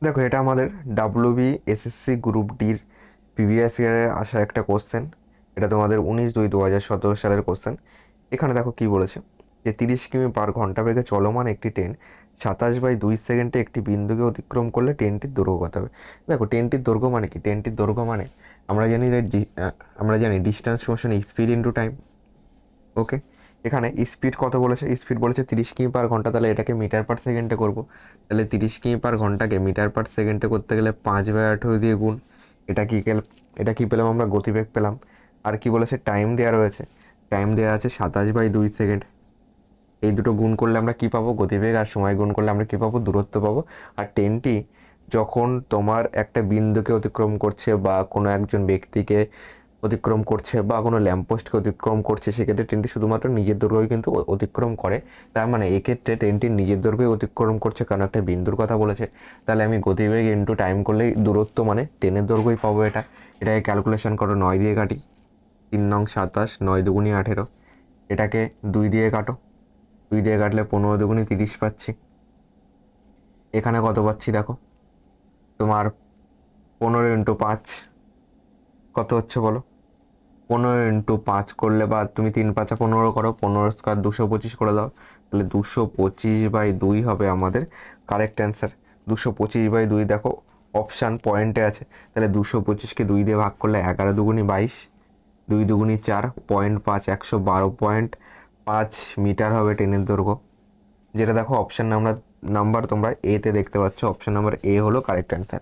দেখো, এটা আমাদের WBSSC গ্রুপ ডির প্রিভিয়াস ইয়ারে আসা একটা কোশ্চেন। এটা তোমাদের 19/2/2017 সালের কোশ্চেন। এখানে দেখো কি বলেছে, যে 30 কিমি/ঘন্টা বেগে চলমান একটি ট্রেন 27/2 সেকেন্ডে একটি বিন্দুকে অতিক্রম করলে ট্রেনটির দৈর্ঘ্য কত হবে। দেখো, ট্রেনটির দৈর্ঘ্য মানে কি? ট্রেনটির দৈর্ঘ্য মানে আমরা জানি যে আমরা জানি ডিস্টেন্স সমান স্পিড ইন্টু টাইম। ওকে, এখানে স্পিড কত বলেছে? স্পিড বলেছে 30 কিমি/ঘন্টা, তাহলে এটাকে মিটার/সেকেন্ডে করবো। তাহলে 30 কিমি/ঘন্টাকে মিটার/সেকেন্ডে করতে গেলে 5/18 দিয়ে গুণ। এটা কি এটা কি পেলাম আমরা? গতিবেগ পেলাম। আর কি বলেছে? টাইম দেওয়া রয়েছে, টাইম দেওয়া আছে 27/2 সেকেন্ড। এই দুটো গুণ করলে আমরা কি পাবো? গতিবেগ। আর সময় গুণ করলে আমরা কি পাবো? দূরত্ব পাবো। আর ট্রেনটি যখন তোমার একটা বিন্দুকে অতিক্রম করছে বা কোনো একজন ব্যক্তিকে অতিক্রম করছে বা কোনো ল্যাম্পপোস্টকে অতিক্রম করছে, সেক্ষেত্রে ট্রেনটি শুধুমাত্র নিজের দৈর্ঘ্যই কিন্তু অতিক্রম করে। তার মানে এক্ষেত্রে ট্রেনটি নিজের দৈর্ঘ্যই অতিক্রম করছে, কারণ একটা বিন্দুর কথা বলেছে। তাহলে আমি গতিবেগ ইন্টু টাইম করলেই দূরত্ব মানে ট্রেনের দৈর্ঘ্যই পাবো। এটাকে ক্যালকুলেশন করো, 9 দিয়ে কাটি। 3 নং 27, 9 দুগুণি 18। এটাকে 2 দিয়ে কাটো, 2 দিয়ে কাটলে 15 দুগুণি 30 পাচ্ছি। এখানে কত পাচ্ছি দেখো, তোমার 15 × 5 কত হচ্ছে বলো? 15 × 5 করলে, বা তুমি 3×5 = 15 করো, 15² 225 করে দাও। তাহলে 225/2 হবে আমাদের কারেক্ট অ্যান্সার। 225/2 দেখো অপশান পয়েন্টে আছে। তাহলে 225কে 2 দিয়ে ভাগ করলে 11 দুগুণি 22, 2 দুগুণি 4, 0.5, 112.5 মিটার হবে ট্রেনের দৈর্ঘ্য। যেটা দেখো অপশান নাম্বার তোমরা এতে দেখতে পাচ্ছ, অপশান নাম্বার এ হলো কারেক্ট অ্যান্সার।